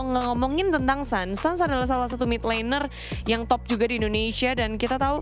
ngomongin tentang Sans adalah salah satu mid laner yang top juga di Indonesia dan kita tahu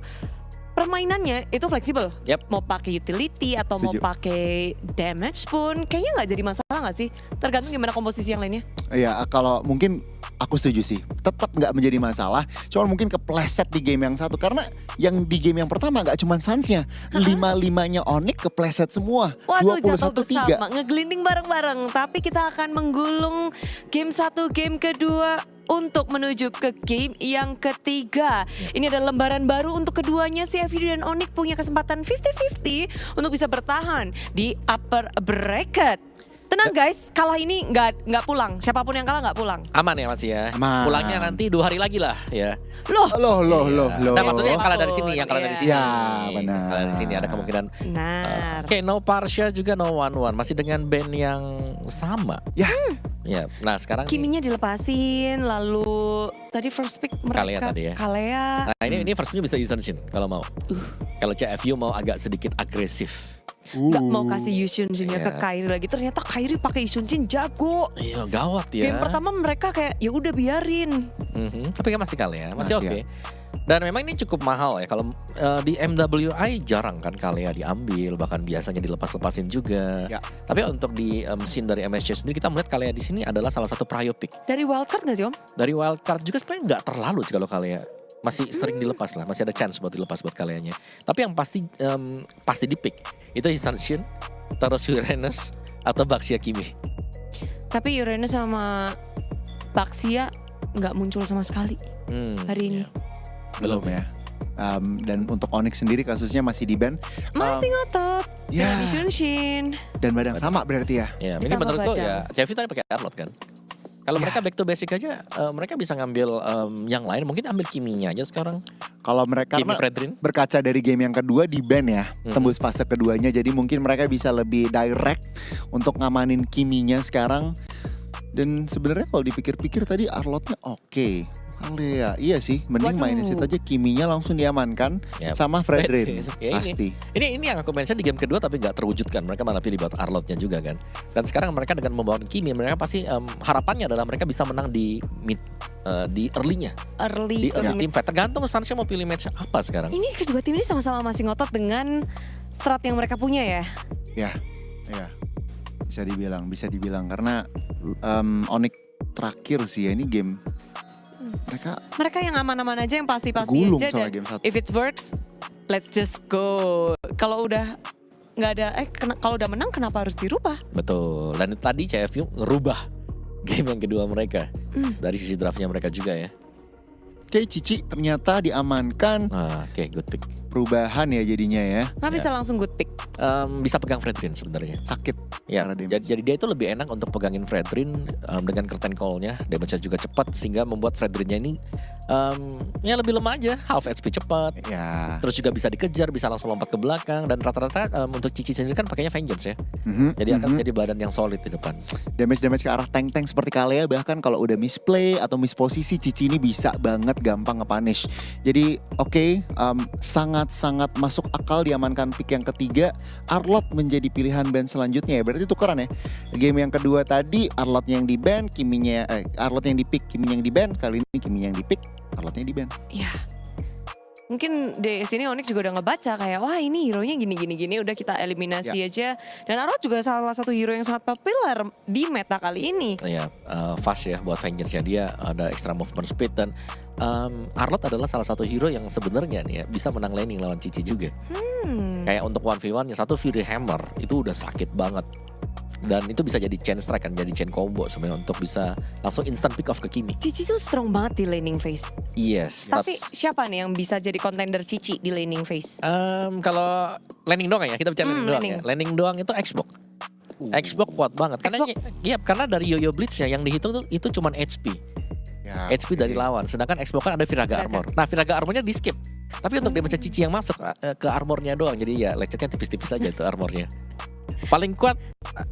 permainannya itu fleksibel. Mau pakai utility atau mau pakai damage pun kayaknya nggak jadi masalah nggak sih? Tergantung gimana komposisi yang lainnya. Iya, kalau mungkin aku setuju sih. Tetap nggak menjadi masalah. Cuma mungkin kepleset di game yang satu. Karena yang di game yang pertama nggak cuma Sans-nya. 5-5-nya Onyx kepleset semua. Waduh, jatuh 21-3. bersama, ngeglinding bareng-bareng. Tapi kita akan menggulung game 1, game kedua untuk menuju ke game yang ketiga. Ini adalah lembaran baru untuk keduanya. CFUD dan Onyx punya kesempatan 50-50 untuk bisa bertahan di upper bracket. Tenang guys, kalah ini nggak pulang. Siapapun yang kalah nggak pulang. Aman ya Mas ya. Aman. Pulangnya nanti 2 hari lagi lah ya. Loh. Nah maksudnya yang kalah dari sini, yang kalah dari sini. Ya, benar. Kalah dari sini ada kemungkinan. Benar. Oke, no Parsha juga no 1-1 masih dengan band yang sama. Ya. Ya. Nah sekarang Kiminya dilepasin, lalu tadi first pick mereka Kalea tadi ya. Kalea. Nah ini first pick bisa Yushin kalau mau. Kalau CFU mau agak sedikit agresif. Gak mau kasih Yushun-nya ke Iya. Kairi lagi. Ternyata Kairi pakai Yushun jago. Iya gawat ya. Game pertama mereka kayak ya udah biarin. Tapi kan masih Kalea, masih Masih oke. Dan memang ini cukup mahal ya. Kalau di MWI jarang kan Kalea diambil, bahkan biasanya dilepas-lepasin juga. Ya. Tapi untuk di scene dari MSC sendiri kita melihat Kalea di sini adalah salah satu prio pick. Dari wildcard gak sih Om? Dari wildcard juga sebenarnya nggak terlalu sih kalau Kalea. Masih sering dilepas lah, masih ada chance buat dilepas buat Kaleanya. Tapi yang pasti di pick itu Hishanshin, terus Uranus atau Baxia Kimi. Tapi Uranus sama Baxia nggak muncul sama sekali hari ini. Iya. Belum ya. Dan untuk Onyx sendiri kasusnya masih di ban. Masih ngotot. Ya. Dengan Yushun. Dan badan sama berarti ya. Ya, ini Ditambah menurutku badan. ya, Chevy tadi pakai Arlot kan. Kalau mereka back to basic aja, mereka bisa ngambil yang lain. Mungkin ambil Kiminya aja sekarang. Kalau mereka Kimi karena Fredrin. berkaca dari game yang kedua di ban ya, tembus fase keduanya. Jadi mungkin mereka bisa lebih direct untuk ngamanin Kiminya sekarang. Dan sebenarnya kalau dipikir-pikir tadi Arlotnya oke. Kalea, iya sih, mending mainin situ aja Kiminya langsung diamankan sama Fredrin. Ya, pasti. Ini yang aku mention di game kedua tapi nggak terwujudkan. Mereka malah pilih buat Arlotnya juga kan. Dan sekarang mereka dengan membawa Kimi, mereka pasti harapannya adalah mereka bisa menang di mid, di early-nya. Early. Di early team fight. Tergantung Sansha mau pilih match apa sekarang. Ini kedua tim ini sama-sama masih ngotot dengan strat yang mereka punya ya. Ya. Bisa dibilang karena Onyx terakhir sih ya ini game. Mereka yang aman-aman aja, yang pasti-pasti gulung aja. sama Dan game 1. if it works, let's just go. Kalau udah nggak ada, kalau udah menang kenapa harus dirubah? Betul. Dan tadi CFU ngerubah game yang kedua mereka dari sisi draftnya mereka juga ya. Oke, Cici ternyata diamankan. Oke, good pick. Perubahan ya jadinya ya. Nah bisa langsung good pick. Bisa pegang Fredrin sebenarnya. Sakit. Ya, karena damage. jadi dia itu lebih enak untuk pegangin Fredrin dengan curtain call-nya, damage-nya juga cepat sehingga membuat Fredrinnya ini ya lebih lemah aja, half HP cepat. Ya. Terus juga bisa dikejar, bisa langsung lompat ke belakang dan rata-rata untuk Cici sendiri kan pakainya Vengeance ya. Jadi akan menjadi badan yang solid di depan. Damage ke arah tank-tank seperti Kalea, bahkan kalau udah misplay atau misposisi Cici ini bisa banget gampang nge-punish. Jadi sangat-sangat masuk akal diamankan pick yang ketiga. Arlot menjadi pilihan ban selanjutnya ya. Berarti tukeran ya. Game yang kedua tadi Arlotnya yang di ban, Arlotnya yang di pick, Kiminya yang di ban. Kali ini Kiminya yang di pick, Arlotnya di ban. Ya. Mungkin di sini Onyx juga udah ngebaca kayak wah ini hero-nya gini udah kita eliminasi aja. Dan Arlot juga salah satu hero yang sangat populer di meta kali ini. Ya, fast ya buat Vengeance-nya, dia ada extra movement speed dan Arlot adalah salah satu hero yang sebenarnya nih ya bisa menang laning lawan Cici juga. Kayak untuk 1v1 yang satu Fury Hammer itu udah sakit banget. Dan itu bisa jadi chain strike kan, jadi chain combo sebenarnya untuk bisa langsung instant pick off ke Kimi. Cici tuh strong banget di laning phase. Yes. Tapi siapa nih yang bisa jadi contender Cici di laning phase? Kalau laning doang ya, kita bicara laning doang ya. Laning doang itu Xbox. Xbox kuat banget karena dari Yoyo Blitznya yang dihitung tuh itu cuman HP. Ya, HP dari lawan. Sedangkan Xbox kan ada Viraga Armor. Nah, Viraga Armornya di skip. Tapi untuk damage Cici yang masuk ke armornya doang. Jadi ya lecetnya tipis-tipis aja itu armornya. Paling kuat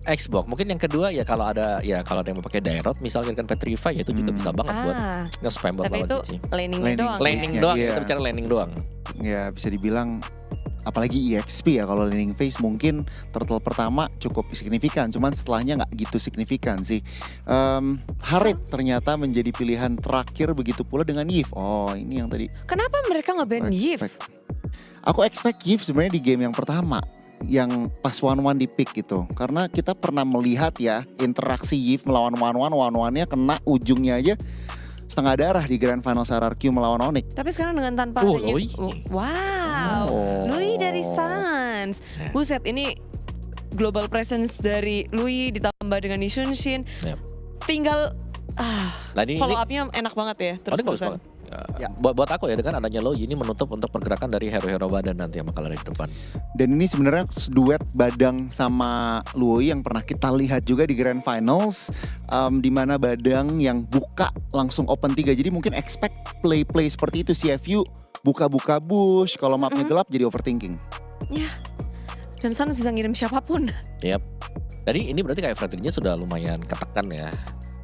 Xbox. Mungkin yang kedua ya kalau ada yang mau pakai Dairot misalnya kan Petrify ya itu juga bisa banget buat nge-spam buat lawan Cici. Laning doang. Laning doang, kita bicara laning doang. Ya bisa dibilang apalagi EXP ya, kalau laning phase mungkin turtle pertama cukup signifikan, cuman setelahnya nggak gitu signifikan sih. Harip ternyata menjadi pilihan terakhir, begitu pula dengan Yves. Oh ini yang tadi Kenapa mereka nge-ban Yves? Aku expect Yves sebenarnya di game yang pertama, yang pas 1-1 di pick gitu. Karena kita pernah melihat ya interaksi Yves melawan 1-1, 1-1-nya kena ujungnya aja setengah darah di Grand Final RRQ melawan Onyx. Tapi sekarang dengan tanpa adanya- Lui. Wow, Lui dari Suns. Buset, ini global presence dari Lui ditambah dengan Lee Shin. Yep. Tinggal Nah ini follow up-nya enak banget ya. Onyx bagus banget. Ya. Buat aku ya, dengan adanya Loyi ini menutup untuk pergerakan dari hero-hero badan nanti yang bakal ada di depan. Dan ini sebenarnya duet Badang sama Luoi yang pernah kita lihat juga di Grand Finals, di mana Badang yang buka langsung open 3. Jadi mungkin expect play-play seperti itu. CFU buka-buka bush, kalau mapnya gelap jadi overthinking. Ya. Dan Suns bisa ngirim siapapun. Yap. Jadi ini berarti kayak Fredericknya sudah lumayan ketekan ya.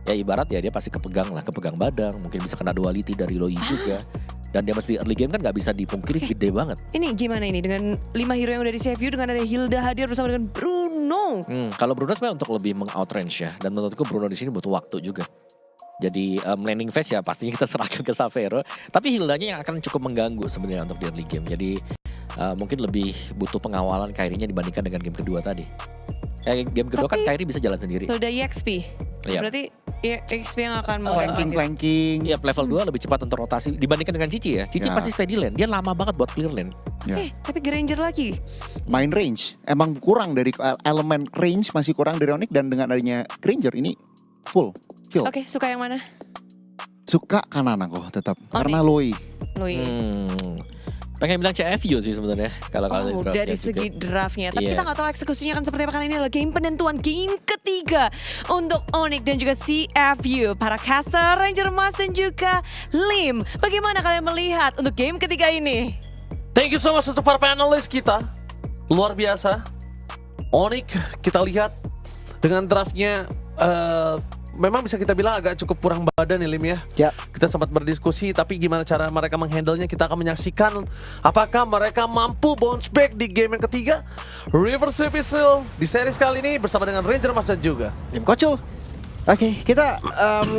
Ya ibarat ya dia pasti kepegang Badang, mungkin bisa kena duality dari Loyi juga. Dan dia masih early game kan nggak bisa dipungkiri gede banget. Ini gimana ini dengan 5 hero yang udah di CFU, dengan ada Hilda hadir bersama dengan Bruno. Kalau Bruno sebenarnya untuk lebih meng-outrange ya. Dan menurutku Bruno di sini butuh waktu juga. Jadi laning phase ya pastinya kita serahkan ke Savero. Tapi Hildanya yang akan cukup mengganggu sebenarnya untuk di early game. Jadi mungkin lebih butuh pengawalan Kyrie-nya dibandingkan dengan game kedua tadi. Game kedua kan Kyrie bisa jalan sendiri. Hilda EXP. Iya. Berarti EXP yang akan Flanking. Iya, level 2 lebih cepat untuk rotasi dibandingkan dengan Cici ya. Cici Ya. pasti steady lane, dia lama banget buat clear lane. Oke, tapi Granger lagi. Main range emang kurang dari elemen range, masih kurang dari Onyx, dan dengan adanya Granger ini full fill. Oke, suka yang mana? Suka kanan aku tetap karena Loi. Lui. Pengen bilang CFU sih sebenarnya kalau Oh, draft dari juga. segi draftnya. Tapi kita Yes. nggak tahu eksekusinya akan seperti apa, karena ini adalah game penentuan game ketiga untuk Onyx dan juga CFU. Para caster, Ranger Mas dan juga Lim. Bagaimana kalian melihat untuk game ketiga ini? Thank you so much untuk para panelis kita. Luar biasa. Onyx kita lihat dengan draftnya memang bisa kita bilang agak cukup kurang badan ya Lim ya. Ya. Kita sempat berdiskusi, tapi gimana cara mereka menghandle-nya kita akan menyaksikan apakah mereka mampu bounce back di game yang ketiga. River Sweep Israel di series kali ini bersama dengan Ranger Mas dan juga Tim Kocul. Oke, kita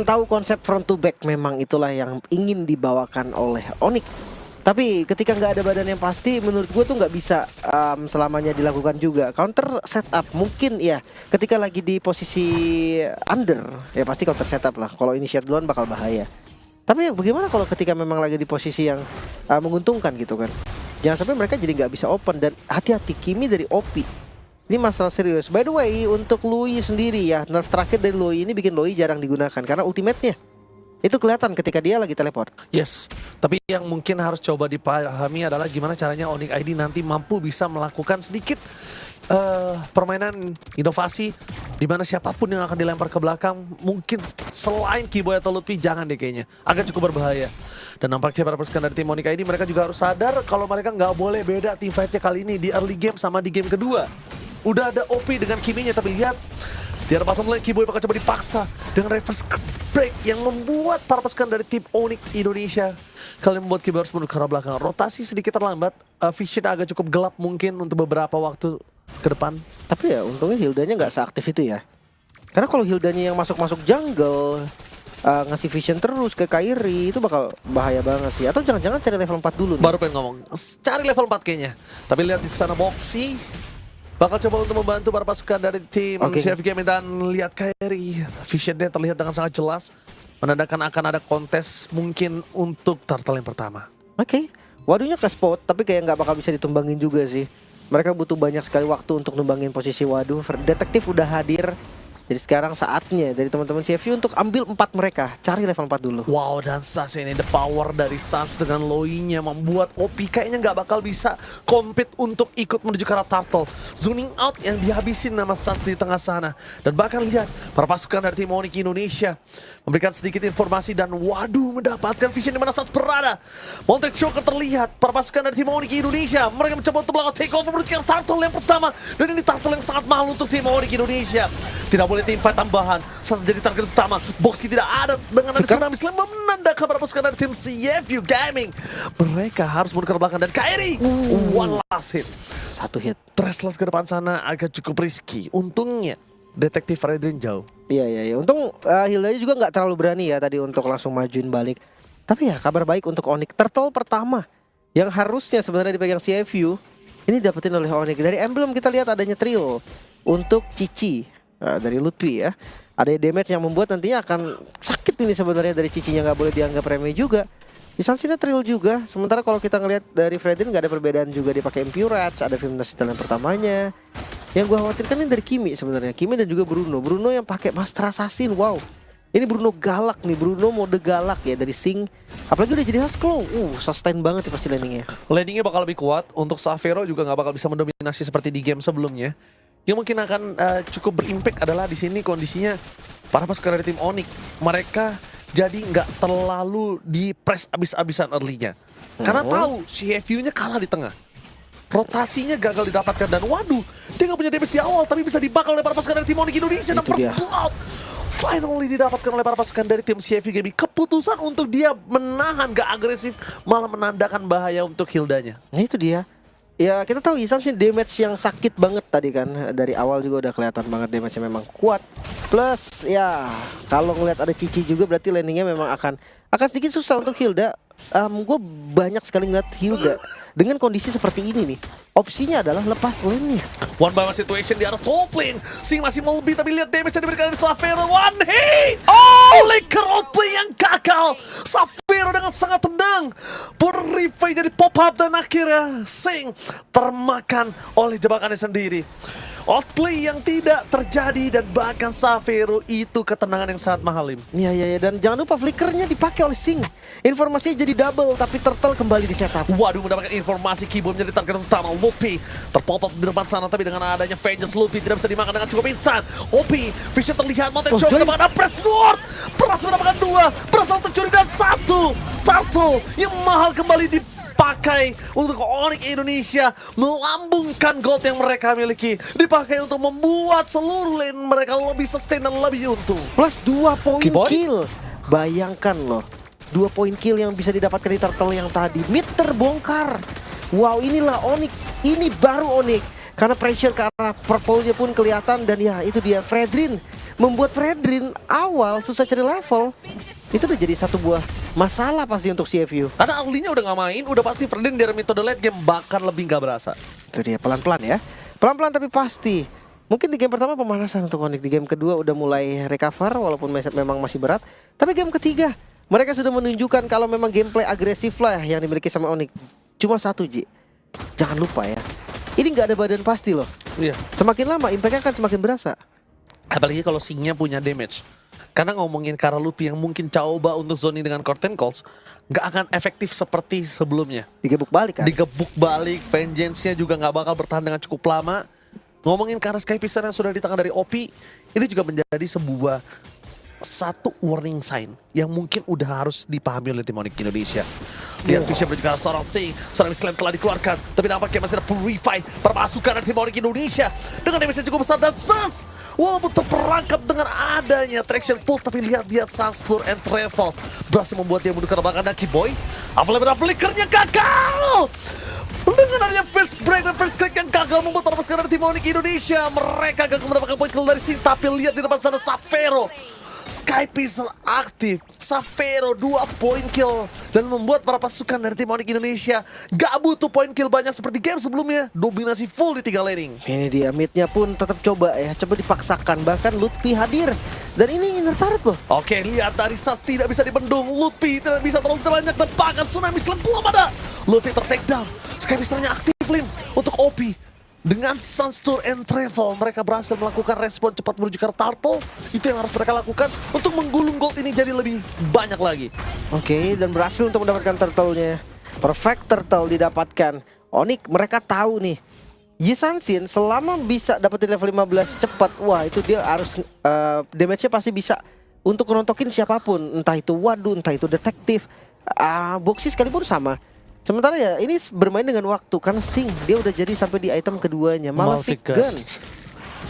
tahu konsep front to back, memang itulah yang ingin dibawakan oleh Onyx. Tapi ketika nggak ada badan yang pasti, menurut gue tuh nggak bisa selamanya dilakukan juga. Counter setup mungkin ya, ketika lagi di posisi under, ya pasti counter setup lah. Kalau initiate duluan bakal bahaya. Tapi bagaimana kalau ketika memang lagi di posisi yang menguntungkan gitu kan? Jangan sampai mereka jadi nggak bisa open, dan hati-hati Kimi dari OP. Ini masalah serius. By the way, untuk Lui sendiri ya, nerf terakhir dari Lui ini bikin Lui jarang digunakan karena ultimate-nya itu kelihatan ketika dia lagi teleport. yes. Tapi yang mungkin harus coba dipahami adalah gimana caranya Onyx ID nanti mampu bisa melakukan sedikit permainan inovasi di mana siapapun yang akan dilempar ke belakang, mungkin selain Kiboy atau Lutfi, jangan deh kayaknya. Agak cukup berbahaya. Dan nampaknya para pasukan dari tim Onyx ID mereka juga harus sadar kalau mereka nggak boleh beda team fight-nya kali ini di early game sama di game kedua. Udah ada OP dengan Kiminya, tapi lihat di arah bottom lane Kiboy bakal coba dipaksa dengan reverse break yang membuat para pasukan dari tim Onyx Indonesia kali membuat Kiboy harus mundur ke arah belakang. Rotasi sedikit terlambat, vision agak cukup gelap mungkin untuk beberapa waktu ke depan. Tapi ya untungnya Hildanya nggak seaktif itu ya. Karena kalau Hildanya yang masuk-masuk jungle, ngasih vision terus ke Kyrie, itu bakal bahaya banget sih. Atau jangan-jangan cari level 4 dulu nih. Baru pengen ngomong, cari level 4 kayaknya. Tapi lihat di sana Boxy bakal coba untuk membantu para pasukan dari tim CF Gaming, dan lihat Kyrie, visionnya terlihat dengan sangat jelas, menandakan akan ada kontes mungkin untuk turtle yang pertama. Oke. Waduhnya ke spot, tapi kayak nggak bakal bisa ditumbangin juga sih. Mereka butuh banyak sekali waktu untuk numbangin posisi waduh. Detektif udah hadir. Jadi sekarang saatnya dari teman-teman CFU untuk ambil 4 mereka. Cari level 4 dulu. Wow, dan Suns ini the power dari Suns dengan Loinya membuat OP kayaknya nggak bakal bisa compete untuk ikut menuju ke arah turtle. Zoning out yang dihabisin nama Suns di tengah sana. Dan bahkan lihat para pasukan dari tim Onyx Indonesia memberikan sedikit informasi, dan waduh mendapatkan vision di mana Suns berada. Montek Choker terlihat, para pasukan dari tim Onyx Indonesia mereka mencoba untuk melakukan take over menuju ke arah turtle yang pertama. Dan ini turtle yang sangat mahal untuk tim Onyx Indonesia. Tidak boleh ada tim fight tambahan. Saat menjadi target utama, Boxy tidak ada dengan ada Tsunami Slam menandakan para pasukan dari tim CFU Gaming. Mereka harus mundur ke belakang dan Kairi one last hit. Satu hit. Treslas ke depan sana agak cukup risky. Untungnya Detektif Fredrin jauh. Iya. Untung Hilda juga nggak terlalu berani ya tadi untuk langsung majuin balik. Tapi ya kabar baik untuk Onyx. Turtle pertama yang harusnya sebenarnya dipegang CFU ini dapetin oleh Onyx. Dari emblem kita lihat adanya Trill untuk Cici dari Lutfi ya. Ada damage yang membuat nantinya akan sakit ini sebenarnya dari Cicinya, nggak boleh dianggap remeh juga. Di sana Trill juga. Sementara kalau kita ngelihat dari Fredrin nggak ada perbedaan juga, dia pakai Impurage, ada Fimnas yang pertamanya. Yang gue khawatirkan ini dari Kimi sebenarnya. Kimi dan juga Bruno. Bruno yang pakai Master Assassin. Wow. Ini Bruno galak nih. Bruno mode galak ya dari Sing. Apalagi udah jadi Husklaw. Sustain banget ya pasti landingnya. Landingnya bakal lebih kuat. Untuk Xavero juga nggak bakal bisa mendominasi seperti di game sebelumnya. Yang mungkin akan cukup berimpact adalah di sini kondisinya para pasukan dari tim Onyx. Mereka jadi nggak terlalu di press abis-abisan early-nya. Karena tahu CFU-nya kalah di tengah. Rotasinya gagal didapatkan dan waduh, dia nggak punya damage di awal tapi bisa dibakar oleh para pasukan dari tim Onyx Indonesia dan first blood finally didapatkan oleh para pasukan dari tim CFU Gaming. Keputusan untuk dia menahan, gak agresif, malah menandakan bahaya untuk Hildanya. Nah itu dia. Ya kita tahu Isam sih damage yang sakit banget tadi kan. Dari awal juga udah kelihatan banget damage-nya memang kuat. Plus ya kalau ngeliat ada Cici juga berarti landingnya memang akan sedikit susah untuk Hilda. Gue banyak sekali ngeliat Hilda dengan kondisi seperti ini nih, opsinya adalah lepas lane-nya. One by one situation di arah top lane. Sing masih mau lebih tapi lihat damage yang diberikan dari Xavero. One hit! Flicker outplay yang gagal. Xavero dengan sangat tenang revive jadi pop up dan akhirnya Sing termakan oleh jebakannya sendiri. Outplay yang tidak terjadi dan bahkan Xavero itu ketenangan yang sangat mahal. Iya dan jangan lupa flickernya dipakai oleh Sing. Informasinya jadi double tapi Turtle kembali di setup. Waduh, mendapatkan informasi Kibo menjadi target utama. Lupi terpop up di depan sana tapi dengan adanya Vengeance Lupi tidak bisa dimakan dengan cukup instan. Opi, Vision terlihat Mountain Choke mendapatkan Press Sword. Press mendapatkan 2, Press tercuri dan 1. Turtle yang mahal kembali dipakai untuk Onyx Indonesia melambungkan gold yang mereka miliki, dipakai untuk membuat seluruh lane mereka lebih sustain dan lebih untung. Plus 2 poin Keyboard? kill. Bayangkan loh, 2 poin kill yang bisa didapatkan di Turtle yang tadi. Mid terbongkar. Wow, inilah Onyx. Ini baru Onyx. Karena pressure ke arah purple-nya pun kelihatan. Dan ya itu dia Fredrin. Membuat Fredrin awal susah cari level. Itu udah jadi satu buah masalah pasti untuk CFU. Karena early-nya udah gak main, udah pasti Fredrin dari metode late game bahkan lebih gak berasa. Itu dia, pelan-pelan ya. Pelan-pelan tapi pasti. Mungkin di game pertama pemanasan untuk Onyx. Di game kedua udah mulai recover walaupun memang masih berat. Tapi game ketiga mereka sudah menunjukkan kalau memang gameplay agresif lah yang dimiliki sama Onyx. Cuma satu Ji, jangan lupa ya, ini nggak ada badan pasti loh. Iya. Semakin lama impactnya akan semakin berasa. Apalagi kalau Singnya punya damage. Karena ngomongin Kara Lupi yang mungkin coba untuk zoning dengan Curtain Calls nggak akan efektif seperti sebelumnya. Digebuk balik kan? Digebuk balik, Vengeance-nya juga nggak bakal bertahan dengan cukup lama. Ngomongin Kara Sky Piston yang sudah di tangan dari Opi, ini juga menjadi sebuah satu warning sign yang mungkin udah harus dipahami oleh tim Onyx Indonesia. Lihat Vision menuju ke arah seorang Sing, seorang Slam telah dikeluarkan, tapi nampaknya masih ada Purify permasukan dari tim Onyx Indonesia dengan damage yang cukup besar dan Sans walaupun terperangkap dengan adanya Traction Pulse, tapi lihat dia Sunsur and Travel berhasil membuat dia mundur ke belakang dan Kiboy available flickernya gagal. Dengan adanya first break dan first click yang gagal membuat para pasukan dari tim Onyx Indonesia mereka gagal mendapatkan poin kill dari Sing, tapi lihat di depan sana Xavero. Sky Pistol aktif, Xavero 2 poin kill dan membuat para pasukan dari tim Onyx Indonesia gak butuh poin kill banyak seperti game sebelumnya, dominasi full di 3 laning. Ini dia midnya pun tetap coba dipaksakan, bahkan Lutfi hadir dan ini inner turret loh. Oke, lihat dari Sas tidak bisa dibendung, Lutfi tidak bisa terlalu banyak dan bahkan Tsunami Slam belum ada. Lutfi ter-take down, Sky Pistolnya aktif Lim untuk OP. Dengan Sunsur and Travel, mereka berhasil melakukan respon cepat menuju ke Turtle. Itu yang harus mereka lakukan untuk menggulung gold ini jadi lebih banyak lagi. Oke, dan berhasil untuk mendapatkan turtle-nya. Perfect turtle didapatkan. Onyx mereka tahu nih, Yisansin selama bisa dapetin level 15 cepat, wah itu dia harus damage-nya pasti bisa untuk ngerontokin siapapun. Entah itu Wadu, entah itu detektif, Boxy sekalipun sama. Sementara ya ini bermain dengan waktu karena Sing dia udah jadi sampai di item keduanya Malefic Gun.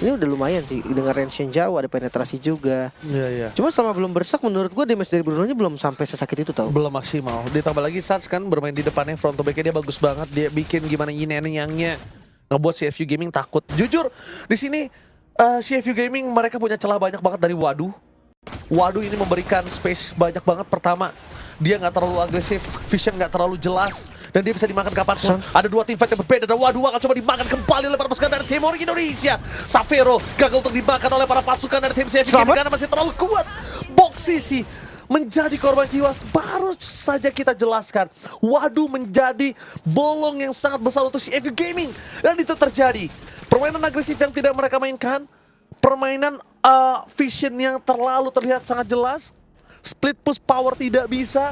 Ini udah lumayan sih dengan range yang jauh, ada penetrasi juga. Iya. Cuma selama belum bersak menurut gue damage dari Bruno-nya belum sampai sesakit itu tau. Belum maksimal. Ditambah lagi Suns kan bermain di depannya, front to back-nya dia bagus banget. Dia bikin gimana yin and yang-nya, ngebuat CFU Gaming takut. Jujur di sini CFU Gaming mereka punya celah banyak banget dari Wadu. Wadu ini memberikan space banyak banget. Pertama, dia nggak terlalu agresif, vision nggak terlalu jelas, dan dia bisa dimakan kapanpun. Ada dua tim fight yang berbeda, dan Wadu akan coba dimakan kembali oleh para pasukan dari tim Onyx Indonesia. Xavero gagal untuk dimakan oleh para pasukan dari tim CFU Gaming karena masih terlalu kuat. Boxisi menjadi korban jiwa. Baru saja kita jelaskan, Wadu menjadi bolong yang sangat besar untuk CFU Gaming, dan itu terjadi. Permainan agresif yang tidak mereka mainkan, permainan vision yang terlalu terlihat sangat jelas, split push power tidak bisa,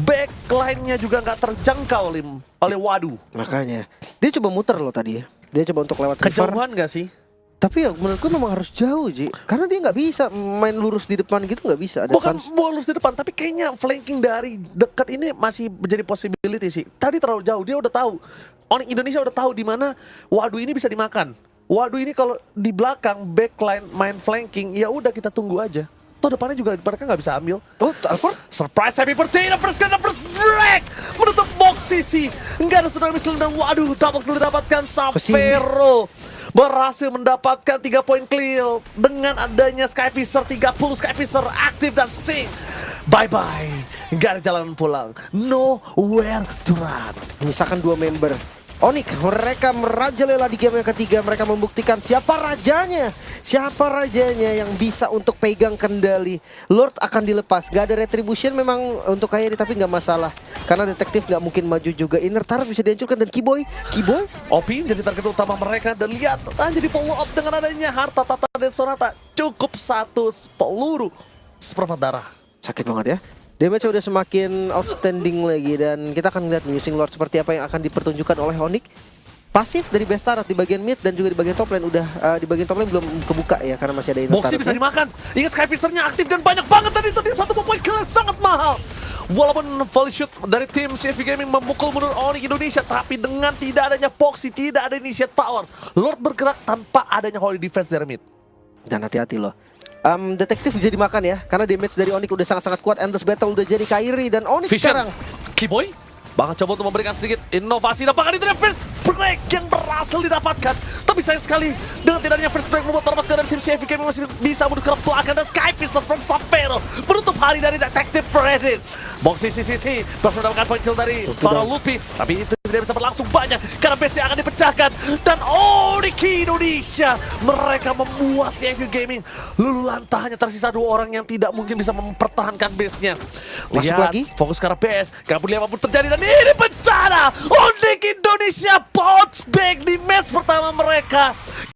backline-nya juga nggak terjangkau oleh Wadu. Makanya dia coba muter loh tadi ya. Dia coba untuk lewat river. Kejauhan nggak sih? Tapi ya menurutku memang harus jauh Ji. Karena dia nggak bisa main lurus di depan gitu, nggak bisa. Ada Bukan Suns. bolus di depan, tapi kayaknya flanking dari dekat ini masih menjadi possibility sih. Tadi terlalu jauh, dia udah tahu. Onyx Indonesia udah tahu di mana Wadu ini bisa dimakan. Wadu ini kalau di belakang backline main flanking, ya udah kita tunggu aja. Toh depannya juga mereka nggak bisa ambil. Oh, Alford. Surprise happy birthday, the first break menutup box sisi. Enggak ada tsunami slam dan waduh, double kill didapatkan. Xavero berhasil mendapatkan 3 poin clear dengan adanya Skypiscer 30. Skypiscer aktif dan sing. Bye bye, enggak ada jalan pulang, nowhere to run. Menyisakan 2 member Onyx, mereka merajalela di game yang ketiga. Mereka membuktikan siapa rajanya. Siapa rajanya yang bisa untuk pegang kendali. Lord akan dilepas. Gak ada retribution memang untuk Kairi, tapi gak masalah. Karena detektif gak mungkin maju juga. Inner turret bisa dihancurkan. Dan Kiboy OP jadi target utama mereka. Dan lihat, jadi follow up dengan adanya harta Tata dan Sonata. Cukup 1 peluru seperempat darah. sakit banget ya. Damage udah semakin outstanding lagi, dan kita akan lihat nih using Lord seperti apa yang akan dipertunjukkan oleh Onyx. Pasif dari Bestarat di bagian mid dan juga di bagian top lane udah di bagian top lane belum kebuka ya karena masih ada inner Boxy bisa dimakan. Ingat Skypiscernya aktif dan banyak banget tadi itu, dia 1 poin kill sangat mahal. Walaupun volley shoot dari tim CFU Gaming memukul mundur Onyx Indonesia, tapi dengan tidak adanya Boxy, tidak ada initiate power, Lord bergerak tanpa adanya holy defense dari mid. Dan hati-hati loh. Detektif bisa dimakan ya karena damage dari Onyx udah sangat-sangat kuat. Endless Battle udah jadi Kairi dan Onyx Vision. sekarang. Kiboy bakal coba untuk memberikan sedikit inovasi. Apakah itu first break yang berhasil didapatkan? Tapi sayang sekali dengan tidak adanya first break membuat para pasukan dari tim CFU Gaming masih bisa mundur ke belakang, dan Skypiscer from Xavero menutup hari dari Detective Reddit. Boxy CCC berhasil mendapatkan point kill dari seorang Lupi, tapi itu tidak bisa berlangsung banyak karena base akan dipecahkan. Dan Onyx Indonesia, mereka membuat CFU Gaming lulu lantah. Hanya tersisa 2 orang yang tidak mungkin bisa mempertahankan base-nya. Masuk Lihat, lagi. fokus ke arah base, kabur 50 terjadi, dan ini bencana. Onyx Indonesia bounce back di match pertama mereka.